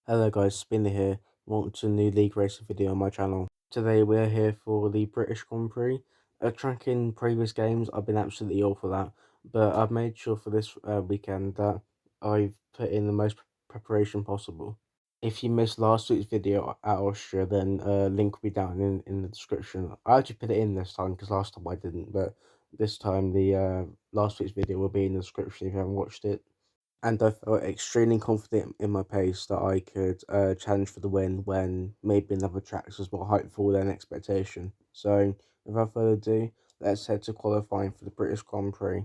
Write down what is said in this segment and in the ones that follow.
Hello guys, Spinner here. Welcome to a new league racing video on my channel. Today we are here for the British Grand Prix. Tracking previous games, I've been absolutely awful at, but I've made sure for this weekend that I've put in the most preparation possible. If you missed last week's video at Austria, then link will be down in the description. I actually put it in this time because last time I didn't, but this time the last week's video will be in the description if you haven't watched it. And I felt extremely confident in my pace that I could challenge for the win when maybe another tracks was more hopeful than expectation. So, without further ado, let's head to qualifying for the British Grand Prix.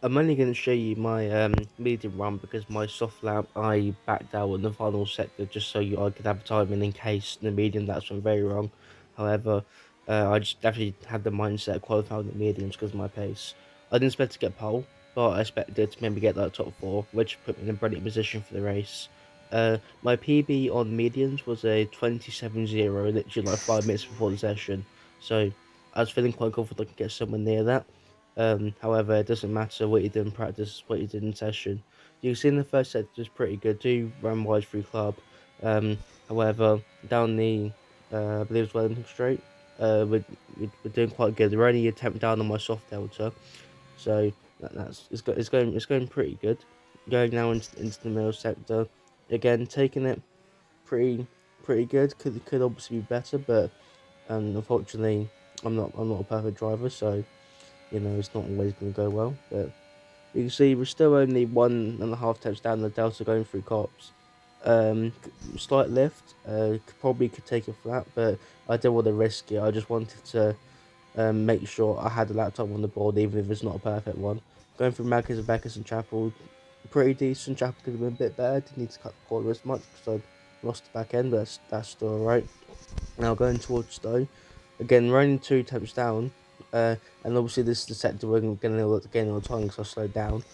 I'm only going to show you my medium run because my soft lap I backed out in the final sector just so I could have time in case the medium that's went very wrong. However, I just definitely had the mindset of qualifying the mediums because of my pace. I didn't expect to get pole, but I expected to maybe get that top four, which put me in a brilliant position for the race. My PB on mediums was a 27.0, literally like 5 minutes before the session, so I was feeling quite confident I could get somewhere near that. However, it doesn't matter what you did in practice, what you did in session. You can see in the first set was pretty good. Do run wide through club. Um, However, down the I believe it's Wellington Straight, we're doing quite good. We're only attempt down on my soft delta, so it's going pretty good. Going now into the middle sector, again taking it pretty pretty good. Could obviously be better, but unfortunately, I'm not a perfect driver, so it's not always going to go well. But you can see we're still only 1.5 tenths down the delta going through cops. Slight lift, probably could take a flat, but I didn't want to risk it. I just wanted to make sure I had the laptop on the board, even if it's not a perfect one. Going through Maccas and Beckers and Chapel, pretty decent. Chapel could have been a bit better. Didn't need to cut the corner as much because I lost the back end, but that's still alright. Now going towards Stowe, again running 2 attempts down, and obviously this is the sector we're going to gain all the time because I slowed down.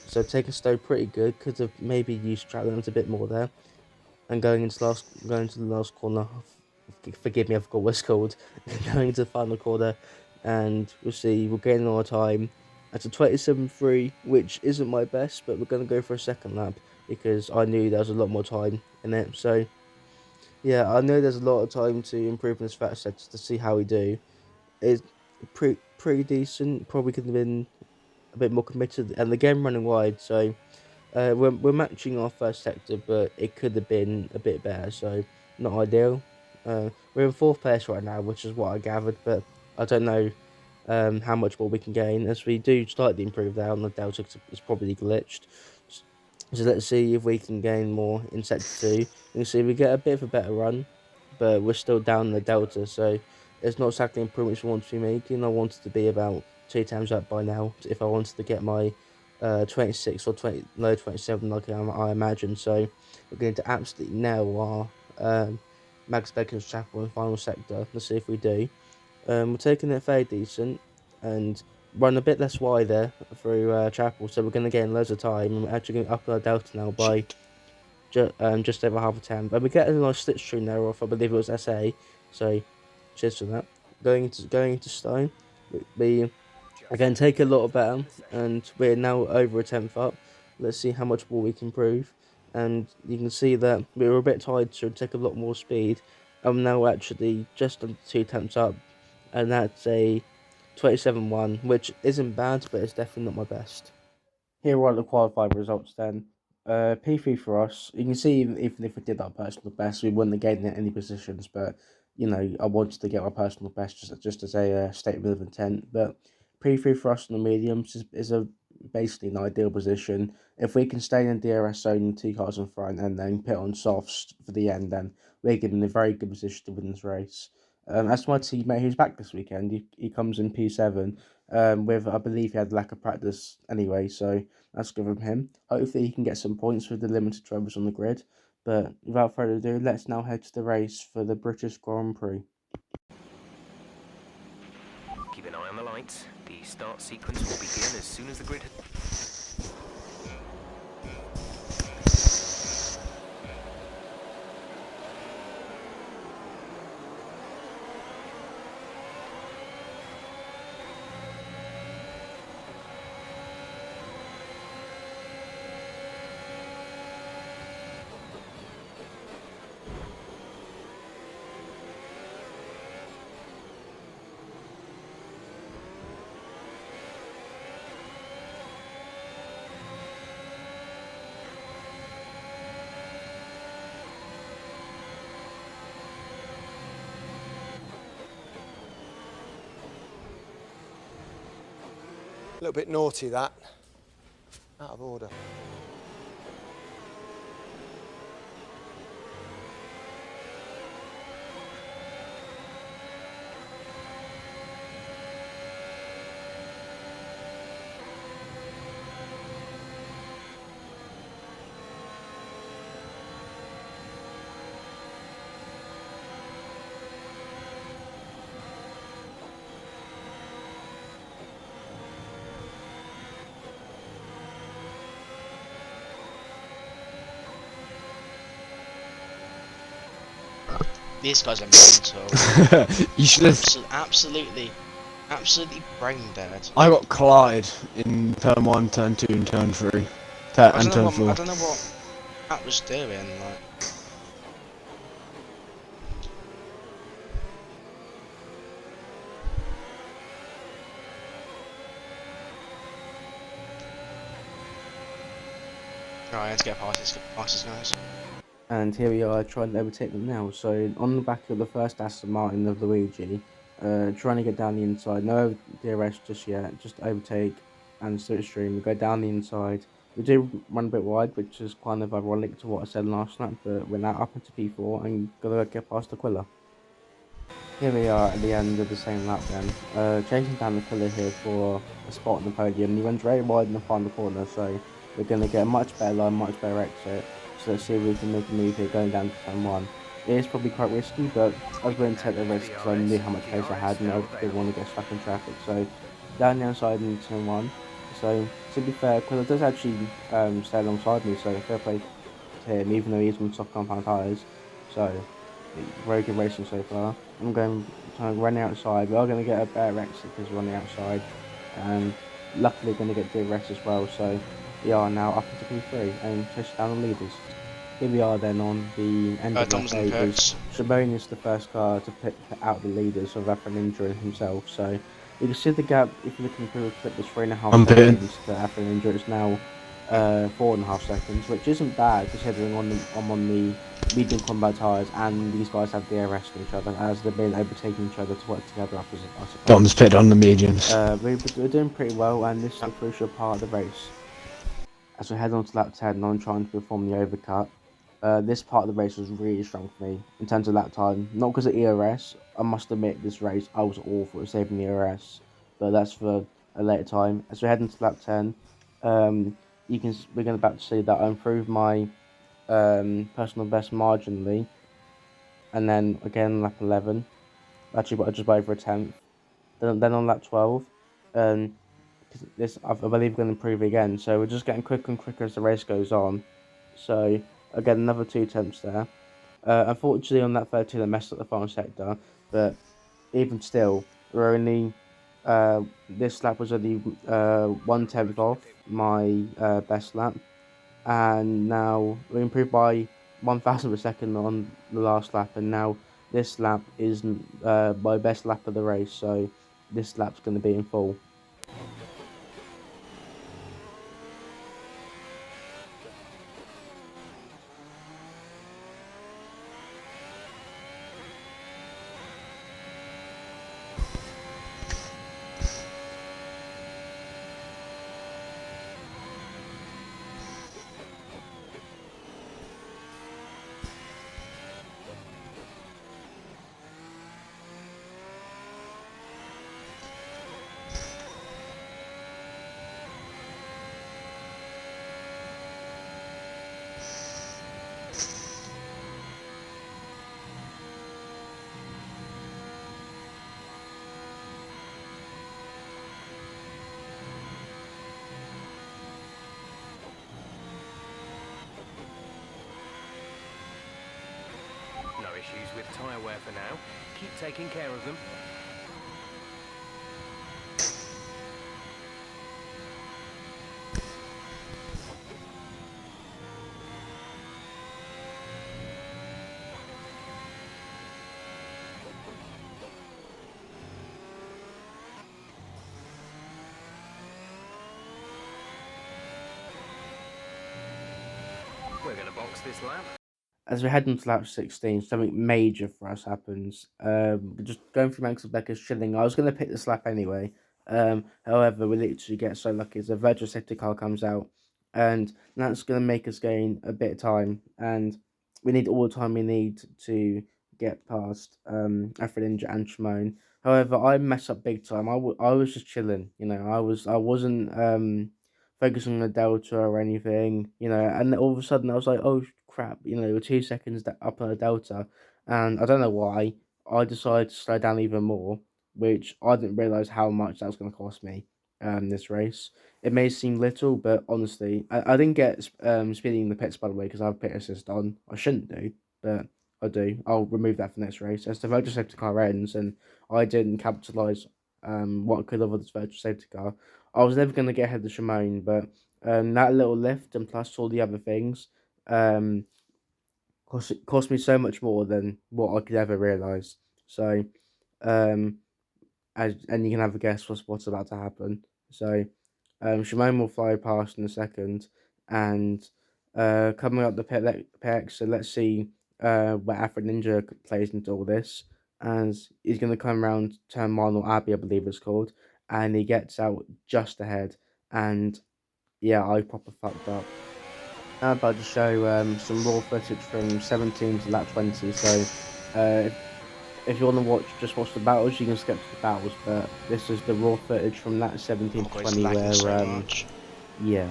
So taking Stowe pretty good, could have maybe used Stratlands a bit more there. And going into the last corner, forgive me, I forgot what it's called. Going into the final corner, and we'll see we're gaining all the time. That's a 27.3, which isn't my best, but we're going to go for a second lap because I knew there was a lot more time in it. So yeah, I know there's a lot of time to improve in this first set to see how we do. It's pretty decent. Probably could have been a bit more committed, and the game running wide. So we're matching our first sector, but it could have been a bit better. So not ideal. We're in fourth place right now, which is what I gathered, but I don't know how much more we can gain as we do slightly improve there on the delta. It's probably glitched. So let's see if we can gain more in sector 2. You can see we get a bit of a better run, but we're still down the delta, so it's not exactly improvements we want to be making. I wanted to be about 2 times up by now if I wanted to get my 26 or 20, no 27 like I imagine. So we're going to absolutely nail our Max Becker's Chapel and final sector. Let's see if we do. We're taking it fairly decent and run a bit less wide there through Chapel, so we're going to gain loads of time. And we're actually going up our delta now by just over half a temp, and we get a nice slipstream there off. I believe it was SA, so cheers for that. Going into Stone, we again take a lot better, and we're now over a tenth up. Let's see how much more we can improve, and you can see that we were a bit tired, so take a lot more speed. I'm now actually just under 2 tenths up, and that's a 27.1, which isn't bad, but it's definitely not my best. Here are the qualifying results then. P3 for us. You can see even if we did our personal best, we wouldn't have gained any positions. But I wanted to get my personal best just as a statement of intent. But P3 for us in the mediums is a basically an ideal position. If we can stay in DRS zone 2 cars in front and then pit on softs for the end, then we're given a very good position to win this race. As for my teammate who's back this weekend, he comes in P7 with, I believe he had lack of practice anyway, so that's good from him. Hopefully he can get some points with the limited drivers on the grid. But without further ado, let's now head to the race for the British Grand Prix. Keep an eye on the lights. The start sequence will begin as soon as the grid... little bit naughty, that. Out of order. These guys are mental. You should have. Absolutely brain dead. I got collided in turn 1, turn 2, and turn 3. And turn 4. I don't know what that was doing. Like, right, let's get past this, guys. And here we are trying to overtake them now. So on the back of the first Aston Martin of Luigi, trying to get down the inside. No DRS just yet, just overtake and slipstream. We go down the inside. We do run a bit wide, which is kind of ironic to what I said last lap, but we're now up into P4 and gotta get past Aquila. Here we are at the end of the same lap then, chasing down Aquila here for a spot on the podium. He runs very wide in the final corner, so we're going to get a much better line, much better exit. So let's see if we can make a move here going down to turn 1. It is probably quite risky, but I was willing to take the risk because I knew how much pace I had and I didn't want to get stuck in traffic. So down the outside in turn 1. So to be fair, Aquila does actually stay alongside me, so fair play to him, even though he's on soft compound tyres. So very good racing so far. I'm going to run outside. We are going to get a better exit because we're on the outside, and luckily going to get DRS as well. So we are now up into P3 and chasing down the leaders. Here we are then on the end of lap 8. As Shimon is the first car to pick out the leaders of Afrin Injury himself. So you can see the gap if you look in the previous clip was 3.5 seconds to Afrin Injury. It's now 4.5 seconds, which isn't bad considering I'm on the medium combat tyres and these guys have DRS on each other as they've been overtaking each other to work together up as a Dom's pit on the mediums. we're doing pretty well, and this is a crucial part of the race. As we head on to lap 10, I'm trying to perform the overcut. This part of the race was really strong for me in terms of lap time. Not because of ERS. I must admit, this race I was awful at saving the ERS, but that's for a later time. As we head into lap 10, we're going about to see that I improved my personal best marginally, and then again lap 11, actually just by over a tenth. Then on lap 12, um, I believe going to improve again. So we're just getting quicker and quicker as the race goes on. So again, another 2 tenths there. Unfortunately, on that 13, I messed up the final sector, but even still, we're only this lap was only 1/10 off my best lap, and now we improved by 1,000 of a second on the last lap, and now this lap is my best lap of the race. So this lap's going to be in full. No issues with tyre wear for now. Keep taking care of them. We're going to box this lap. As we head into lap 16, something major for us happens. Just going through Max Becker's chilling. I was going to pick this lap anyway. However, we literally get so lucky as a virtual safety car comes out, and that's going to make us gain a bit of time, and we need all the time we need to get past Alfred Inja and Shimon. However, I messed up big time. I was just chilling, I wasn't focusing on the delta or anything, and all of a sudden I was like, oh crap, we're 2 seconds up on the delta, and I don't know why I decided to slow down even more, which I didn't realize how much that was going to cost me. This race, it may seem little, but honestly, I didn't get speeding in the pits, by the way, because I have pit assist on. I shouldn't do, but I do. I'll remove that for next race as the virtual safety car ends, and I didn't capitalize what I could have on this virtual safety car. I was never going to get ahead of Shimon, but that little lift and plus all the other things um cost me so much more than what I could ever realize. So um and you can have a guess what's about to happen. So, Shimon will fly past in a second, and coming up the pit exit, let's see where Afro Ninja plays into all this. As he's going to come around turn one, or Abbey, I believe it's called, and he gets out just ahead. And yeah, I proper fucked up. I'm about to show some raw footage from 17 to lap 20. So, if you want to just watch the battles, you can skip to the battles. But this is the raw footage from that 17 Oh to god, it's 20, lagging where so much. yeah,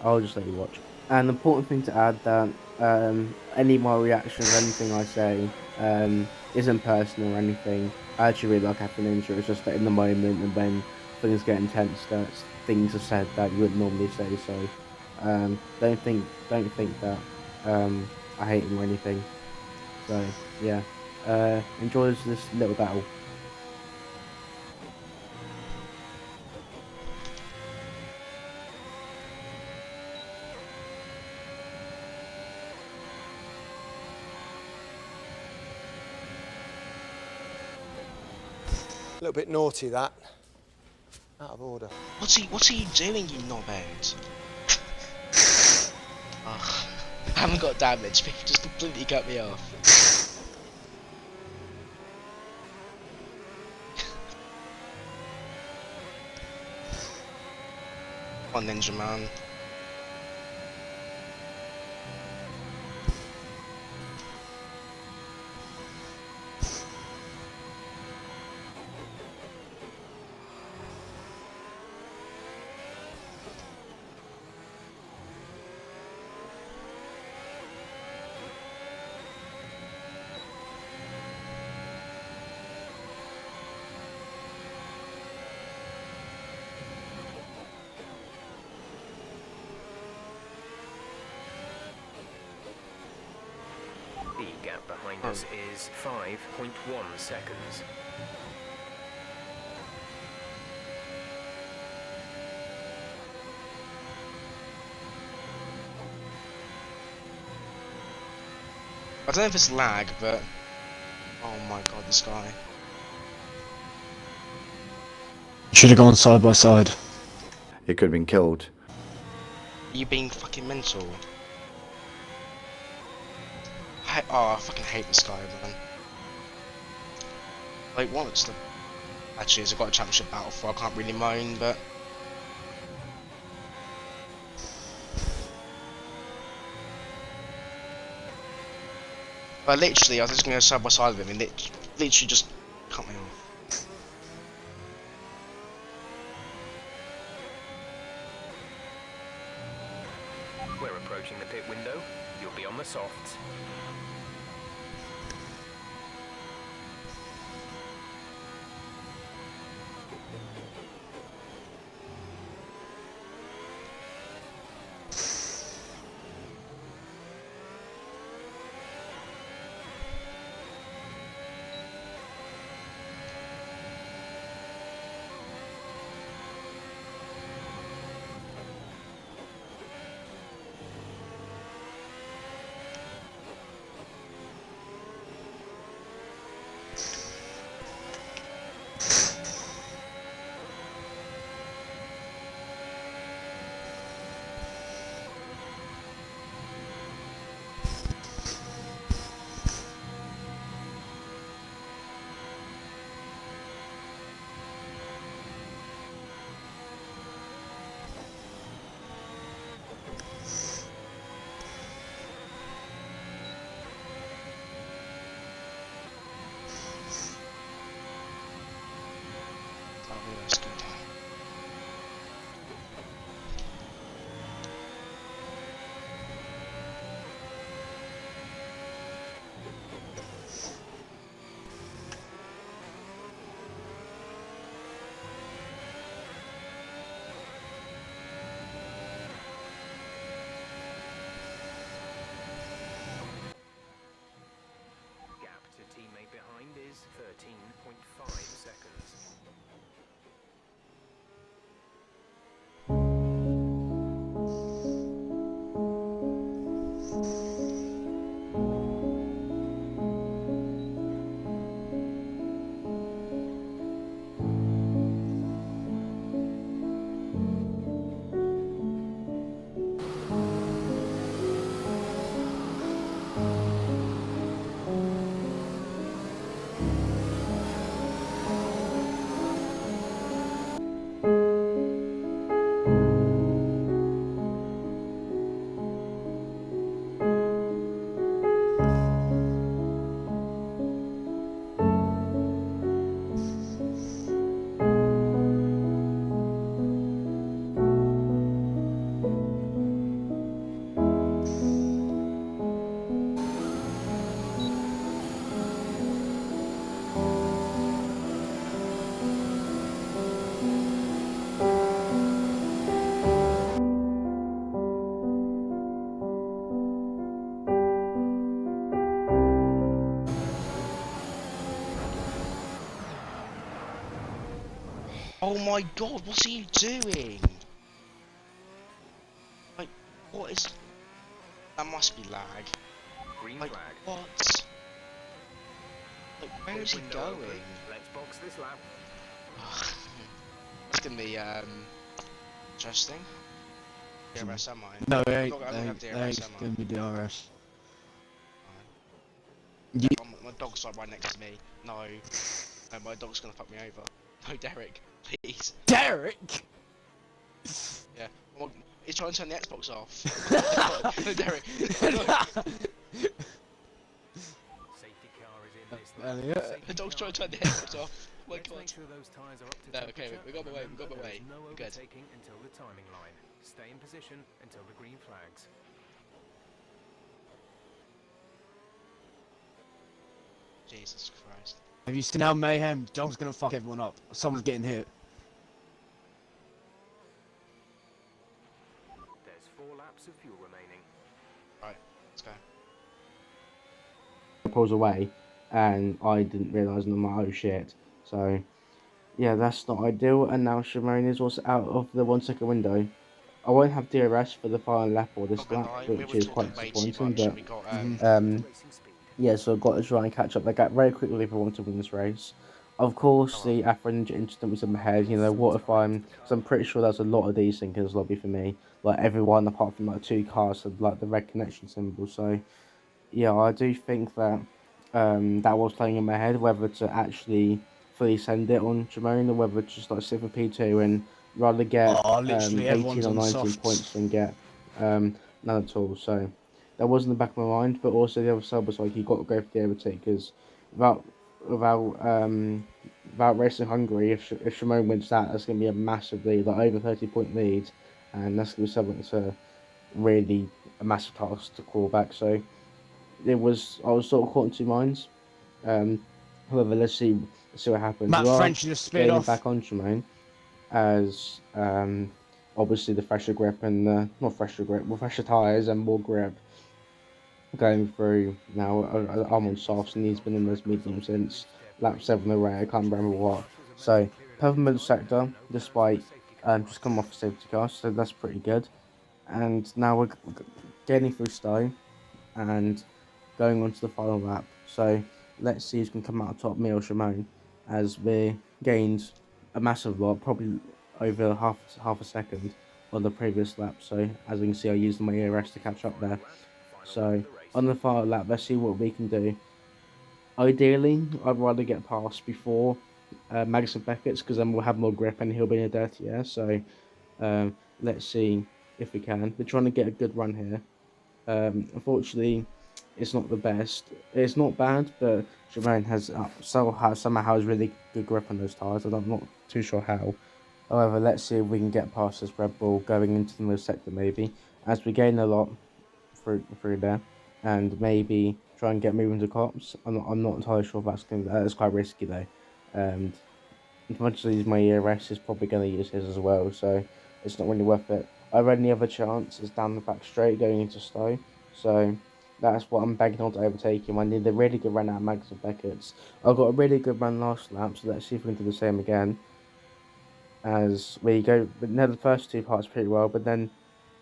I'll just let you watch. An important thing to add that any of my reactions or anything I say isn't personal or anything. I actually really like Afro Ninja. It's just that in the moment and when things get intense, that things are said that you wouldn't normally say. So don't think that I hate him or anything. So yeah, enjoy this little battle. A little bit naughty, that. Out of order. What are you doing, you knobhead? Ugh. I haven't got damage, but you just completely cut me off. Come on, Ninja Man. The gap behind Oh. us is 5.1 seconds. I don't know if it's lag, but oh my god, this guy. Should have gone side by side. It could have been killed. Are you being fucking mental? I fucking hate this guy, man. Like, what's the... Actually, I've got a championship battle for, I can't really moan, but... But literally, I was just gonna go side by side with him, and literally just cut me off. We're approaching the pit window. You'll be on the softs. Oh my god, what's he doing? Like, what is... That must be lag. Green Like, flag. what? Like, where is he Window open. going? Let's box this lap. That's gonna be, interesting. DRS, am I? No, I'm not gonna have DRS, it's am I? gonna be DRS. Yeah, my dog's like right next to me. No. No, my dog's gonna fuck me over. No, Derek, please. Derek! Yeah. Well, he's trying to turn the Xbox off. No, Derek. No. Safety car is in this lap. Elliot. Safety The dog's car trying to turn the is in Xbox off. Oh my Let's god. make sure those tyres are up to No, temperature. okay, we got my way, we got my Remember, way. there's no We're good. overtaking until the timing line. Stay in position until the green flags. Jesus Christ. Have you seen how mayhem? Dog's gonna fuck everyone up. Someone's getting hit. There's 4 laps of fuel remaining. Right, let's go. Pulls away, and I didn't realise, and I'm like, oh shit. So, yeah, that's not ideal. And now Shimon is also out of the 1 second window. I won't have DRS for the final lap or this Not gonna lap, lie, we which were is talking quite way too disappointing. much and But we got, Racing speed. yeah, so I've got to try and catch up that gap very quickly if I want to win this race. Of course, the Afro incident was in my head. You know, what if Because I'm pretty sure there's a lot of these thinkers lobby for me. Like everyone apart from like 2 cars had like the red connection symbol. So yeah, I do think that that was playing in my head, whether to actually fully send it on Jermaine or whether to just like sit for P2 and rather get Oh, literally 18 everyone's or on 19 softs. points than get none at all. So that was in the back of my mind, but also the other side was like you got to go for the overtake because without without without racing Hungary, if Shimon wins that, that's going to be a massive lead, like over 30-point lead, and that's going to be something to really a massive task to call back. So I was sort of caught in 2 minds. However, let's see what happens. Matt We are French just sped gaining off. back on Shimon as obviously the fresher grip and not fresher grip, well fresher tires and more grip going through now. I'm on softs and he's been on those medium since lap 7 away. I can't remember what. So peppermint sector, despite just coming off a safety car, so that's pretty good. And now we're getting through Stowe and going on to the final lap. So let's see who's going to come out top, me or Shimon, as we gained a massive lot, probably over half a second on the previous lap. So as you can see, I used my ERS to catch up there. So on the final lap, let's see what we can do. Ideally, I'd rather get past before Magnussen Beckett's because then we'll have more grip and he'll be in a dirty air. So let's see if we can. We're trying to get a good run here. Unfortunately, it's not the best. It's not bad, but Jermaine has somehow has really good grip on those tires. I'm not too sure how. However, let's see if we can get past this Red Bull going into the middle sector maybe, as we gain a lot through there, and maybe try and get moving to cops. I'm not entirely sure if that's quite risky though, and as much as I use my ERS, is probably going to use his as well, so it's not really worth it. Our only other chance is down the back straight going into Stowe, so that's what I'm banking on to overtake him. I need a really good run out of Mags and Beckett's. I got a really good run last lap, so let's see if we can do the same again. As we go, but now the first 2 parts pretty well, but then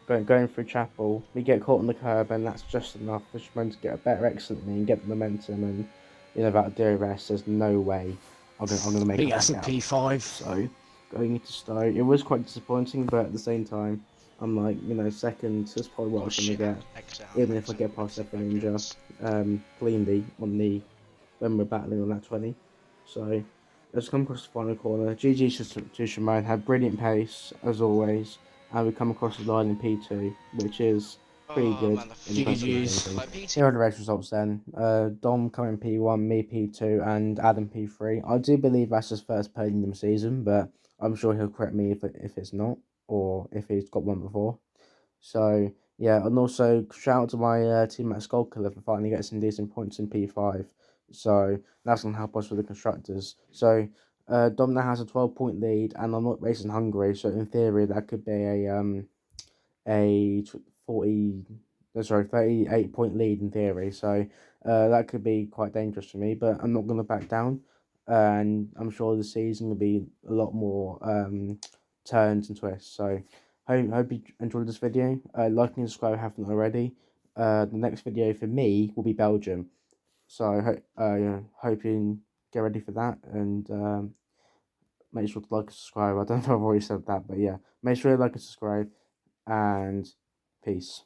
going through Chapel, we get caught on the curb, and that's just enough for Shimon to get a better exit than me and get the momentum. And you know, without DRS, there's no way I'm gonna make Big it back S and out. P5. So going into Stowe, it was quite disappointing, but at the same time, I'm like, you know, second is probably what I Oh was gonna shit, get, exit out, even if I exit, get past exit F1 Beckett's. Ninja cleanly on the when we're battling on that 20. So let's come across the final corner. GG to Shimon, had brilliant pace as always, and we come across the line in P2, which is pretty Oh good man, the in the grand scheme of GG's. things. like PT. Here are the race results then. Dom coming P1, me P2, and Adam P3. I do believe that's his first podium season, but I'm sure he'll correct me if it's not, or if he's got one before. So yeah, and also shout out to my teammate Skullkiller for finally getting some decent points in P5. So that's gonna help us with the constructors. So Dom now has a 12-point lead, and I'm not racing Hungary, so in theory that could be a 40, sorry, 38-point lead in theory. So that could be quite dangerous for me, but I'm not gonna back down. and I'm sure the season will be a lot more turns and twists. So hope you enjoyed this video. Like and subscribe if you haven't already. The next video for me will be Belgium. So hope you get ready for that, and make sure to like and subscribe. I don't know if I've already said that, but yeah, make sure you like and subscribe, and peace.